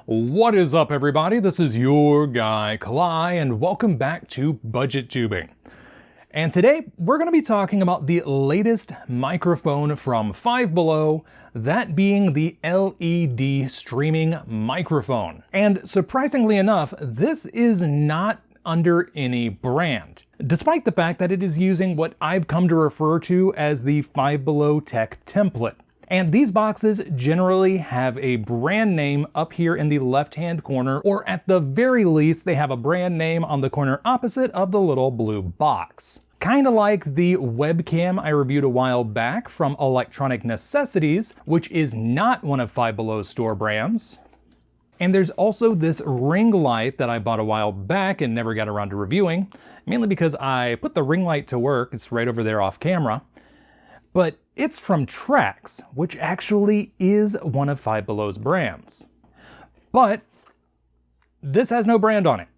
What is up, everybody? This is your guy, Kalai, and welcome back to Budget Tubing. And today, we're going to be talking about the latest microphone from Five Below, that being the LED streaming microphone. And surprisingly enough, this is not under any brand, despite the fact that it is using what I've come to refer to as the Five Below Tech template. And these boxes generally have a brand name up here in the left-hand corner, or at the very least, they have a brand name on the corner opposite of the little blue box. Kinda like the webcam I reviewed a while back from Electronic Necessities, which is not one of Five Below's store brands. And there's also this ring light that I bought a while back and never got around to reviewing, mainly because I put the ring light to work. It's right over there off camera. But it's from Trax, which actually is one of Five Below's brands. But this has no brand on it.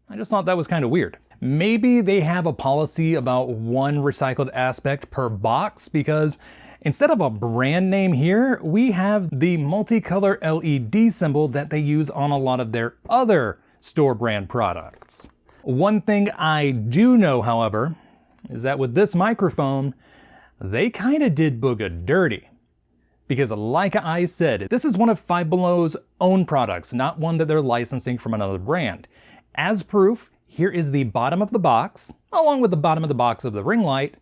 I just thought that was kind of weird. Maybe they have a policy about one recycled aspect per box, because instead of a brand name here, we have the multicolor LED symbol that they use on a lot of their other store brand products. One thing I do know, however, is that with this microphone, they kind of did Bugha dirty. Because like I said, this is one of Five Below's own products, not one that they're licensing from another brand. As proof, here is the bottom of the box, along with the bottom of the box of the ring light,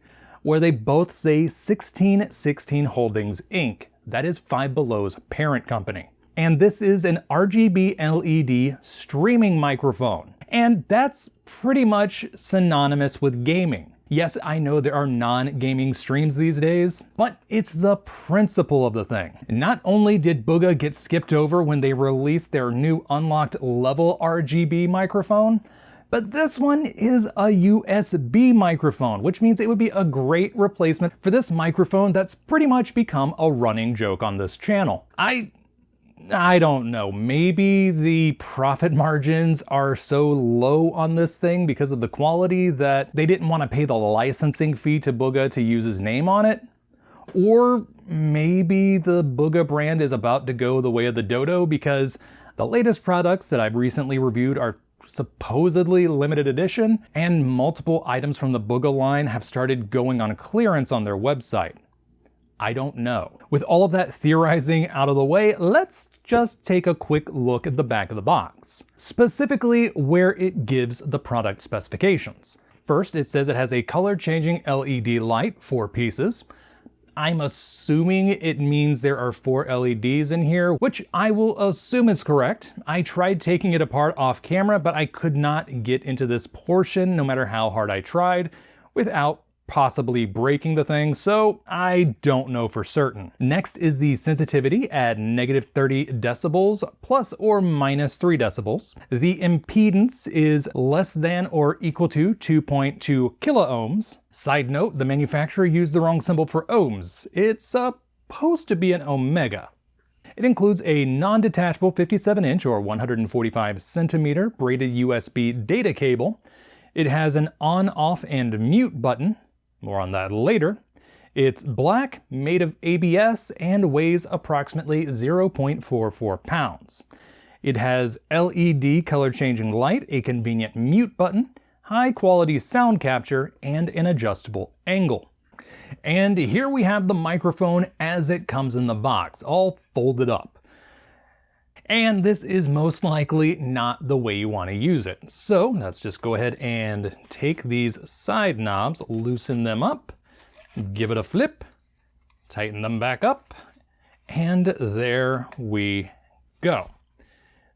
where they both say 1616 Holdings Inc. That is Five Below's parent company. And this is an RGB LED streaming microphone. And that's pretty much synonymous with gaming. Yes, I know there are non-gaming streams these days, but it's the principle of the thing. Not only did Bugha get skipped over when they released their new unlocked level RGB microphone, but this one is a USB microphone, which means it would be a great replacement for this microphone that's pretty much become a running joke on this channel. I don't know, maybe the profit margins are so low on this thing because of the quality that they didn't want to pay the licensing fee to Bugha to use his name on it? Or maybe the Bugha brand is about to go the way of the dodo because the latest products that I've recently reviewed are supposedly limited edition, and multiple items from the Bugha line have started going on clearance on their website. I don't know. With all of that theorizing out of the way, let's just take a quick look at the back of the box, specifically where it gives the product specifications. First, it says it has a color-changing LED light, 4 pieces. I'm assuming it means there are 4 LEDs in here, which I will assume is correct. I tried taking it apart off camera, but I could not get into this portion, no matter how hard I tried, without possibly breaking the thing, so I don't know for certain. Next is the sensitivity at -30 decibels, plus or minus 3 decibels. The impedance is less than or equal to 2.2 kiloohms. Side note, the manufacturer used the wrong symbol for ohms. It's supposed to be an omega. It includes a non-detachable 57-inch or 145 centimeter braided USB data cable. It has an on, off, and mute button. More on that later. It's black, made of ABS, and weighs approximately 0.44 pounds. It has LED color-changing light, a convenient mute button, high-quality sound capture, and an adjustable angle. And here we have the microphone as it comes in the box, all folded up. And this is most likely not the way you want to use it. So let's just go ahead and take these side knobs, loosen them up, give it a flip, tighten them back up, and there we go.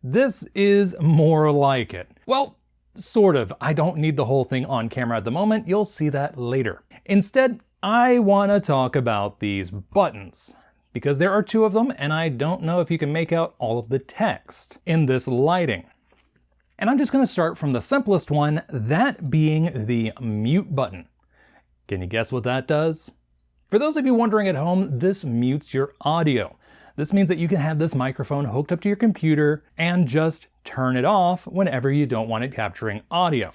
This is more like it. Well, sort of. I don't need the whole thing on camera at the moment. You'll see that later. Instead, I want to talk about these buttons, because there are 2 of them, and I don't know if you can make out all of the text in this lighting. And I'm just going to start from the simplest one, that being the mute button. Can you guess what that does? For those of you wondering at home, this mutes your audio. This means that you can have this microphone hooked up to your computer and just turn it off whenever you don't want it capturing audio.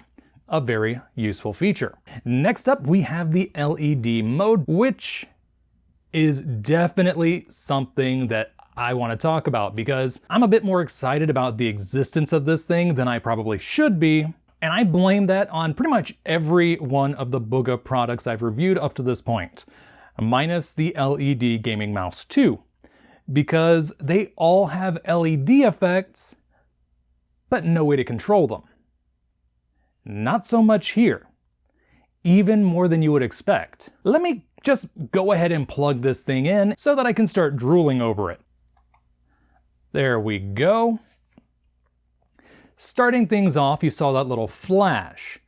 A very useful feature. Next up, we have the LED mode, which is definitely something that I want to talk about, because I'm a bit more excited about the existence of this thing than I probably should be. And I blame that on pretty much every one of the Bugha products I've reviewed up to this point, minus the LED gaming mouse 2, because they all have LED effects, but no way to control them. Not so much here. Even more than you would expect. Let me just go ahead and plug this thing in so that I can start drooling over it. There we go. Starting things off, you saw that little flash.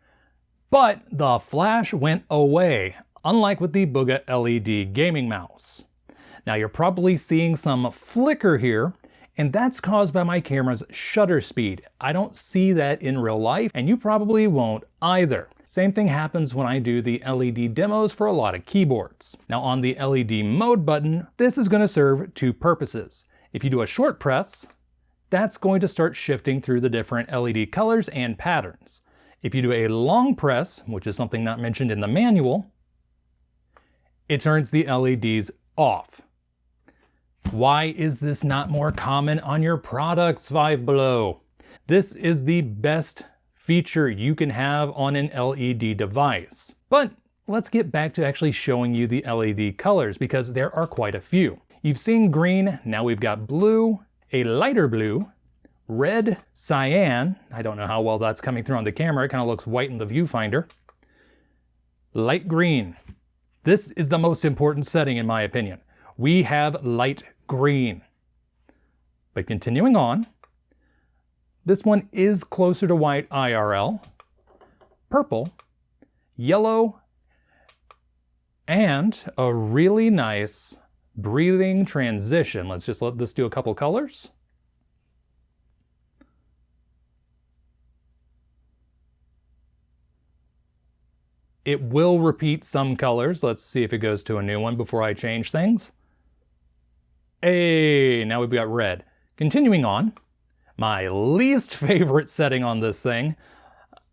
But the flash went away, unlike with the Bugha LED gaming mouse. Now you're probably seeing some flicker here, and that's caused by my camera's shutter speed. I don't see that in real life, and you probably won't either. Same thing happens when I do the LED demos for a lot of keyboards. Now on the LED mode button, this is going to serve two purposes. If you do a short press, that's going to start shifting through the different LED colors and patterns. If you do a long press, which is something not mentioned in the manual, it turns the LEDs off. Why is this not more common on your products, Five Below? This is the best feature you can have on an LED device. But let's get back to actually showing you the LED colors, because there are quite a few. You've seen green, now we've got blue, a lighter blue, red, cyan, I don't know how well that's coming through on the camera, it kind of looks white in the viewfinder, light green. This is the most important setting in my opinion. We have light green. But continuing on, this one is closer to white IRL, purple, yellow, and a really nice breathing transition. Let's just let this do a couple colors. It will repeat some colors. Let's see if it goes to a new one before I change things. Hey, now we've got red. Continuing on, my least favorite setting on this thing.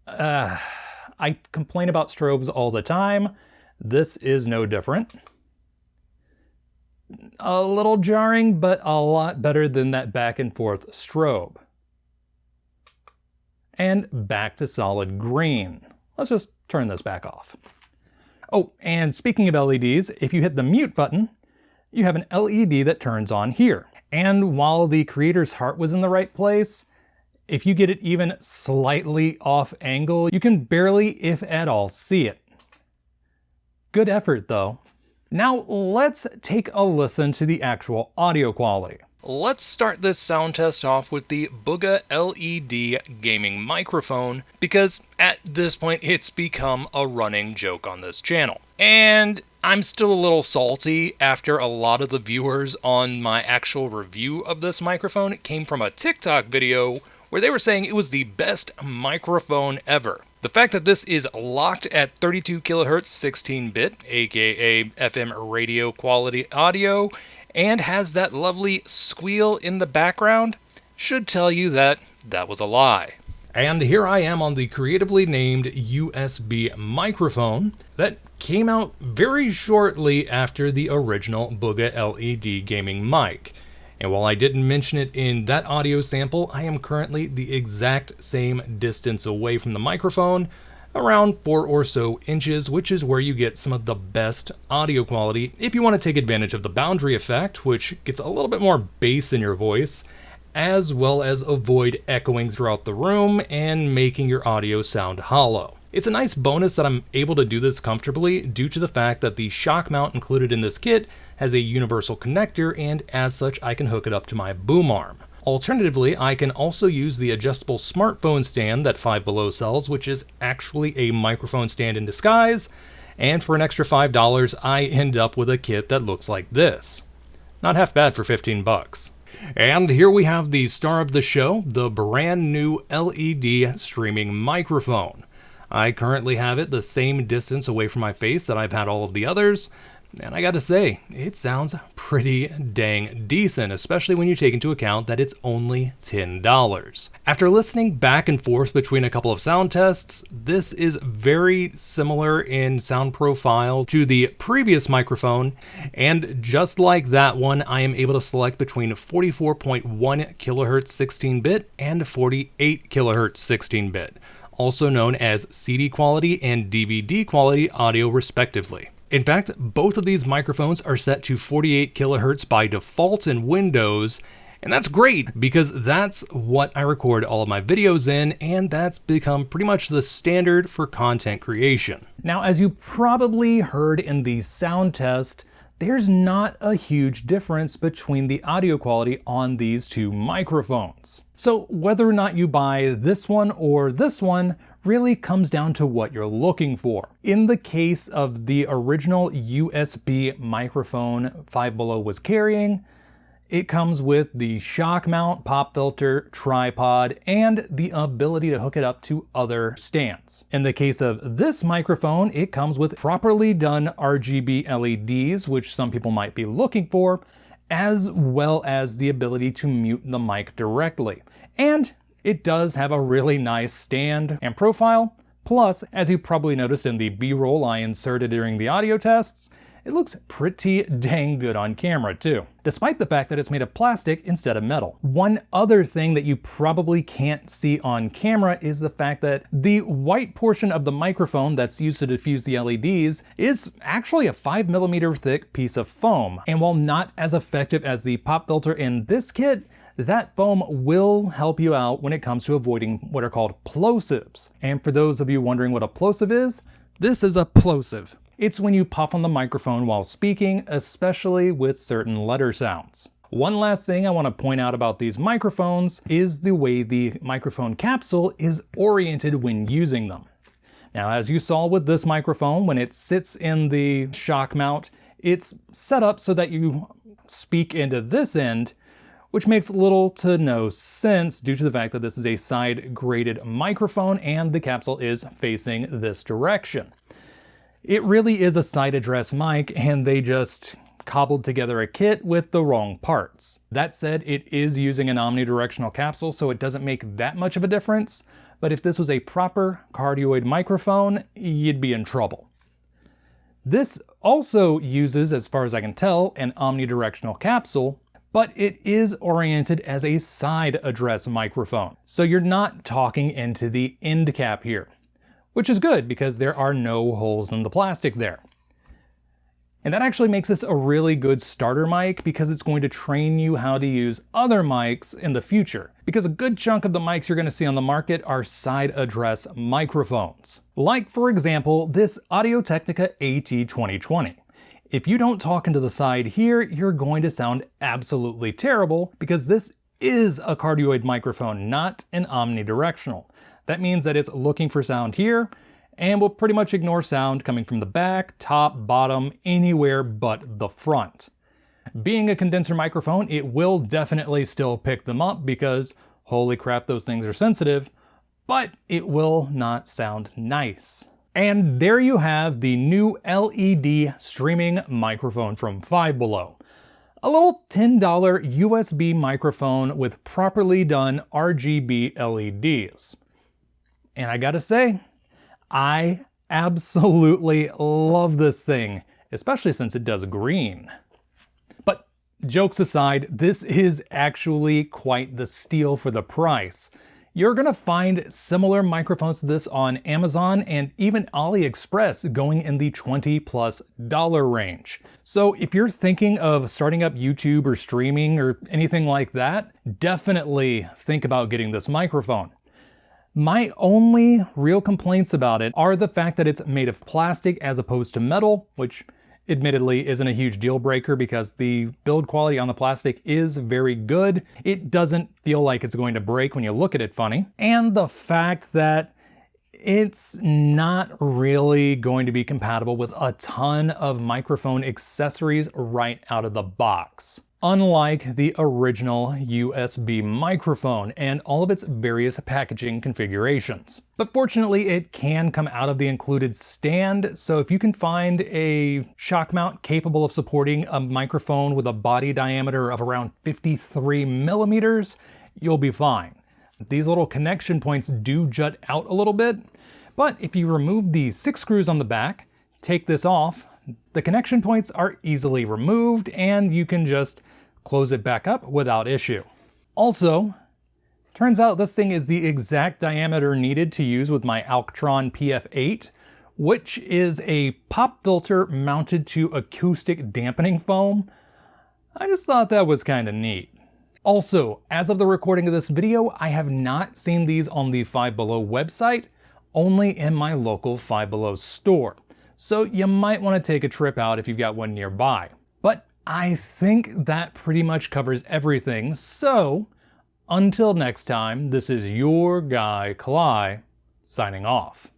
I complain about strobes all the time. This is no different. A little jarring, but a lot better than that back and forth strobe. And back to solid green. Let's just turn this back off. Oh, and speaking of LEDs, if you hit the mute button, you have an LED that turns on here. And while the creator's heart was in the right place, if you get it even slightly off angle, you can barely, if at all, see it. Good effort though. Now let's take a listen to the actual audio quality. Let's start this sound test off with the Bugha LED gaming microphone, because at this point it's become a running joke on this channel. And I'm still a little salty after a lot of the viewers on my actual review of this microphone came from a TikTok video where they were saying it was the best microphone ever. The fact that this is locked at 32 kilohertz 16-bit, aka FM radio quality audio, and has that lovely squeal in the background, should tell you that that was a lie. And here I am on the creatively named USB microphone that came out very shortly after the original Bugha LED gaming mic. And while I didn't mention it in that audio sample, I am currently the exact same distance away from the microphone, around 4 or so inches, which is where you get some of the best audio quality if you want to take advantage of the boundary effect, which gets a little bit more bass in your voice, as well as avoid echoing throughout the room and making your audio sound hollow. It's a nice bonus that I'm able to do this comfortably due to the fact that the shock mount included in this kit has a universal connector, and as such I can hook it up to my boom arm. Alternatively, I can also use the adjustable smartphone stand that Five Below sells, which is actually a microphone stand in disguise, and for an extra $5 I end up with a kit that looks like this. Not half bad for 15 bucks. And here we have the star of the show, the brand new LED streaming microphone. I currently have it the same distance away from my face that I've had all of the others. And I gotta say, it sounds pretty dang decent, especially when you take into account that it's only $10. After listening back and forth between a couple of sound tests, this is very similar in sound profile to the previous microphone, and just like that one, I am able to select between 44.1 kHz 16-bit and 48 kHz 16-bit, also known as CD quality and DVD quality audio respectively. In fact, both of these microphones are set to 48 kHz by default in Windows, and that's great because that's what I record all of my videos in, and that's become pretty much the standard for content creation. Now, as you probably heard in the sound test, there's not a huge difference between the audio quality on these two microphones. So whether or not you buy this one or this one really comes down to what you're looking for. In the case of the original USB microphone Five Below was carrying, it comes with the shock mount, pop filter, tripod, and the ability to hook it up to other stands. In the case of this microphone, it comes with properly done RGB LEDs, which some people might be looking for, as well as the ability to mute the mic directly. And it does have a really nice stand and profile. Plus, as you probably noticed in the B-roll I inserted during the audio tests, it looks pretty dang good on camera too, despite the fact that it's made of plastic instead of metal. One other thing that you probably can't see on camera is the fact that the white portion of the microphone that's used to diffuse the LEDs is actually a 5mm thick piece of foam. And while not as effective as the pop filter in this kit, that foam will help you out when it comes to avoiding what are called plosives. And for those of you wondering what a plosive is, this is a plosive. It's when you puff on the microphone while speaking, especially with certain letter sounds. One last thing I want to point out about these microphones is the way the microphone capsule is oriented when using them. Now, as you saw with this microphone, when it sits in the shock mount, it's set up so that you speak into this end, which makes little to no sense due to the fact that this is a side-graded microphone and the capsule is facing this direction. It really is a side address mic, and they just cobbled together a kit with the wrong parts. That said, it is using an omnidirectional capsule, so it doesn't make that much of a difference, but if this was a proper cardioid microphone, you'd be in trouble. This also uses, as far as I can tell, an omnidirectional capsule, but it is oriented as a side address microphone. So you're not talking into the end cap here, which is good because there are no holes in the plastic there. And that actually makes this a really good starter mic because it's going to train you how to use other mics in the future. Because a good chunk of the mics you're going to see on the market are side address microphones. Like, for example, this Audio-Technica AT2020. If you don't talk into the side here, you're going to sound absolutely terrible because this is a cardioid microphone, not an omnidirectional. That means that it's looking for sound here and will pretty much ignore sound coming from the back, top, bottom, anywhere but the front. Being a condenser microphone, it will definitely still pick them up because holy crap, those things are sensitive, but it will not sound nice. And there you have the new LED streaming microphone from Five Below. A little $10 USB microphone with properly done RGB LEDs. And I gotta say, I absolutely love this thing, especially since it does green. But jokes aside, this is actually quite the steal for the price. You're gonna find similar microphones to this on Amazon and even AliExpress going in the $20+ range. So if you're thinking of starting up YouTube or streaming or anything like that, definitely think about getting this microphone. My only real complaints about it are the fact that it's made of plastic as opposed to metal, which admittedly isn't a huge deal breaker because the build quality on the plastic is very good. It doesn't feel like it's going to break when you look at it funny. And the fact that it's not really going to be compatible with a ton of microphone accessories right out of the box. unlike the original USB microphone and all of its various packaging configurations. But fortunately, it can come out of the included stand, so if you can find a shock mount capable of supporting a microphone with a body diameter of around 53 millimeters, you'll be fine. These little connection points do jut out a little bit, but if you remove these 6 screws on the back, take this off, the connection points are easily removed and you can just close it back up without issue. Also, turns out this thing is the exact diameter needed to use with my Alctron PF8, which is a pop filter mounted to acoustic dampening foam. I just thought that was kind of neat. Also, as of the recording of this video, I have not seen these on the Five Below website, only in my local Five Below store. So you might want to take a trip out if you've got one nearby. But I think that pretty much covers everything, so until next time, this is your guy, Kalai, signing off.